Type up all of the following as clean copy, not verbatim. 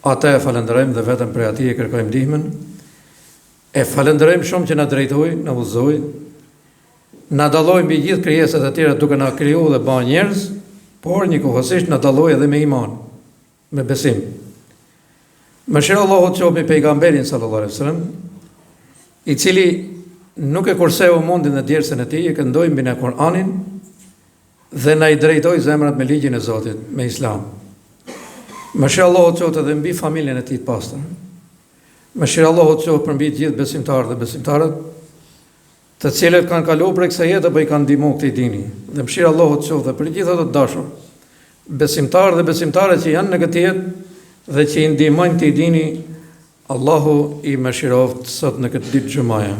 Ata e falenderojmë dhe vetëm prej atij e kërkojmë ndihmën. E falenderojmë shumë që na drejtoi, na udhëzoi, na dalloi mbi gjithë krijesat e tjera duke na krijuar dhe bën njerëz, por njëkohësisht na dalloi edhe me iman, me besim. Mëshira Allahut qoftë me pejgamberin sallallahu alaihi wasallam, i cili nuk e kurseu mundin dhe djersën e tij, e këndoi mbi në Kur'anin dhe na i drejtoi zemrat me ligjin e Zotit, me Islam. Mëshira Allahut qoftë edhe mbi familjen e tij të pastër. Mëshira Allahut qoftë për mbi të gjithë besimtarët dhe besimtarët, të cilët kanë kaluar për kësaj jete apo i kanë ndihmuar këtij dini. Dhe mëshira Allahut qoftë për gjithë ato të dashur, besimtarë dhe besimtare që janë në këtë jetë dhe që i ndihmojnë këtij dini. Allahu i mëshiroft sot në këtë ditë xumaje.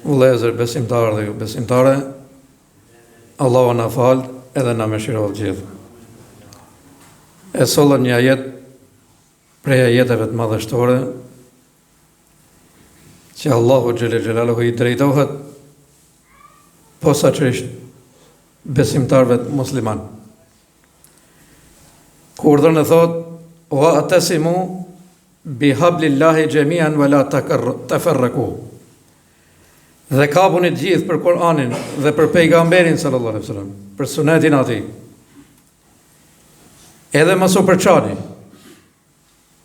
Vëllezër besimtarë dhe ju besimtare, Allahu na fal edhe na mëshiroft gjithë. E sollëm një ajet prej ajeteve të madhështore që Allahu xhelel xhelaluhu i drejtohet posaçërisht besimtarëve musliman. Kur e thot wa atasimu bi hablillahi jamian wala tafarraqu. Dhe kapuni të gjithë për Kur'anin dhe për pejgamberin sallallahu alaihi wasallam, për sunetin e tij. Edhe mos u përçani,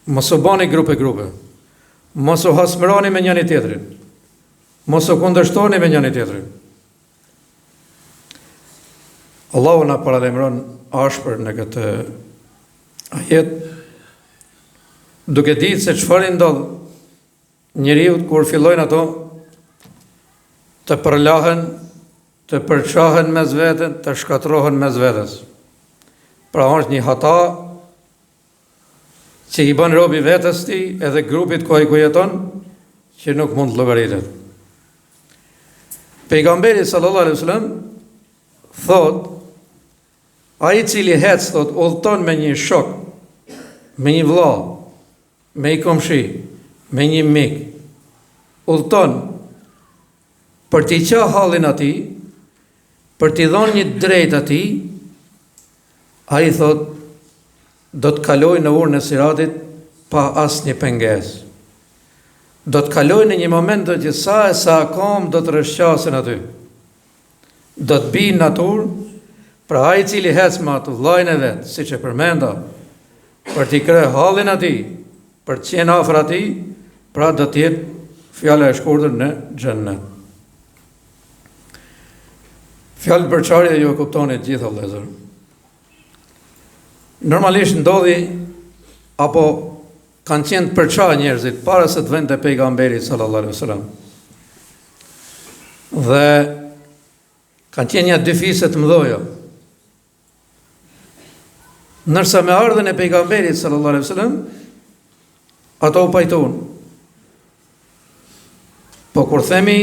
mos u bani grupe, mos u hasmëroni me njëri tjetrin, mos u kundërshtoni me njëri tjetrin. Allahu na paralajmëron ashpër në këtë ajet, duke ditë se çfarë ndodh njeriu kur fillojnë ato të përlahen, të përçahen mes vete, të shkatrohen mes vetes. Pra është një hata që i bën robi vetes tij edhe grupit ku ai jeton, që nuk mund të llogaritet. Pejgamberi sallallahu alaihi wasallam thot, ai i cili hec thot udhton me një shok, me një vëlla, me një komshi, me një mik, udhton për t'i qa hallin atij, për t'i dhënë një drejtë atij, ai thot do të kaloj në urën e Siratit pa asnjë pengesë. Do të kaloj në një moment që sa kom do të rrëshqasin aty. Do të bi në natyrë, pra ai i cili hec me atë vllajën e vet, siç e përmenda, për t'i kryer hallin atij, për të qenë afër atij, pra do të jetë fjala e shkurtër në xhennet. Fjalë përçarje ju e kuptoni të gjitha vëllezër. Normalisht ndodhi apo kanë qenë të përçarë njerëzit para se të vënë te pejgamberi sallallahu alaihi wasallam. Dhe kanë qenë një dyfise të mëdha. Nërsa me ardhen e pejgamberit sallallahu alaihi wasallam, ato u pajton. Po kur themi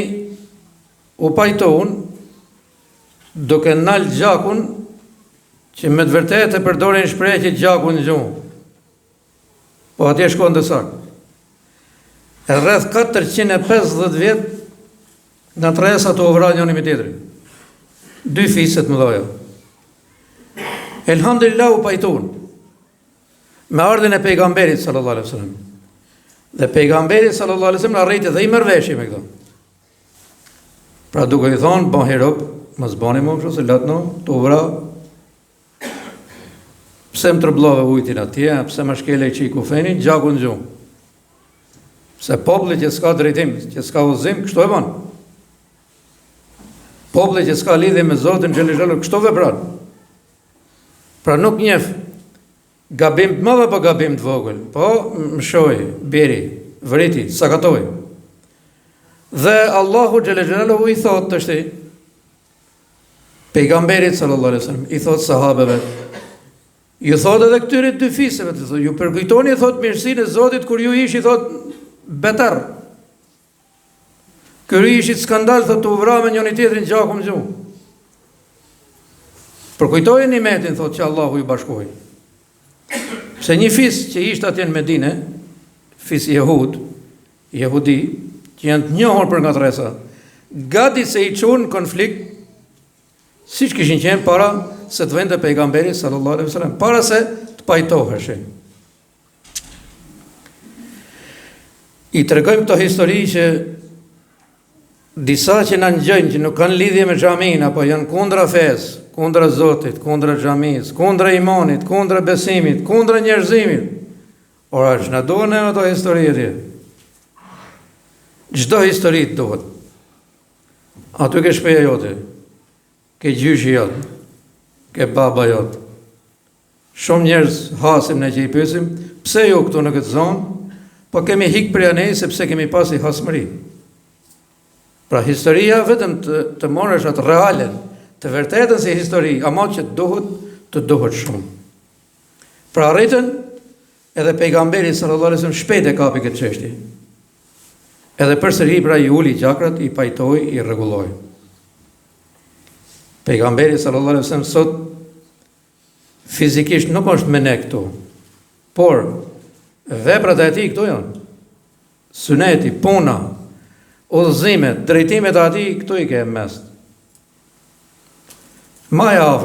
u pajton, duke nal gjakun, që me të vërtetë e përdorin shprehje që gjakun në gjumë. Po atje shkon të saktë. E rreth 450 vjet nga tresa të uvra njëri me tjetrin. Dy fiset më dhoja. Elhamdulillah u pajton me ardhin e pejgamberit sallallahu alaihi wasallam. Dhe pejgamberi sallallahu alaihi wasallam arriti dhe i mërveshi me këto. Pra duke i thonë, bon herop, mos bani më kështu se latno, të uvra. Pse më trëblove ujtin atje, pse më shkele që i kufenin, gjaku në gjumë. Pse populli që s'ka drejtim, që s'ka udhëzim, kështu e bën. Populli që s'ka lidhje me Zotin xhelel, kështu vepron. Pra nuk njeh gabim të madh apo gabim të vogël, po mshoj, biri, vriti, sakatoi. Dhe Allahu xhelel i thot tashti pejgamberit sallallahu alaihi wasallam, i thot sahabeve, ju thot edhe këtyre dy fiseve, të thot, ju përkujtoni, thot, mirësinë e Zotit kur ju ishi, thot, betar. Kër ju ishit skandal, thot, të uvra me njëni tjetrin gjaku në gjumë. Përkujtojnë një metin, thot, që Allahu ju bashkoj. Se një fis që ishtë atje në Medine, fis jehudi, që janë të njohur për nga tresa, gati se i qunë konflikt, si që kishin qenë para se të vende pejgamberi sallallahu alaihi wasallam, para se të pajtoheshin. I tregojmë këto histori që disa që na ngjojnë, që nuk kanë lidhje me xhamin, apo janë kundra fesë, kundra Zotit, kundra xhamis, kundra imanit, kundra besimit, kundra njerëzimit. Ora, që na duhen ato histori atje. Çdo histori të duhet. Aty ke shpeja jote, ke gjyshi jote, ke baba jote. Shumë njerëz hasim ne që i pyesim, pse jo këtu në këtë zonë, po kemi hik për anej sepse kemi pasi hasmëri. Pra historia vetëm të morësh atë realen, të vërtetën si histori, ama që të duhet shumë. Pra arritën edhe pejgamberi sallallahu alaihi wasallam shpejt e kapi këtë çështje. Edhe përsëri pra i uli gjakrat, i pajtoi, i rregulloi. Pejgamberi sallallahu alaihi wasallam sot fizikisht nuk është me ne këtu, por veprat e tij këtu janë. Suneti, puna, udhëzimet, drejtimet e tij këtu i ke mes. Maja afër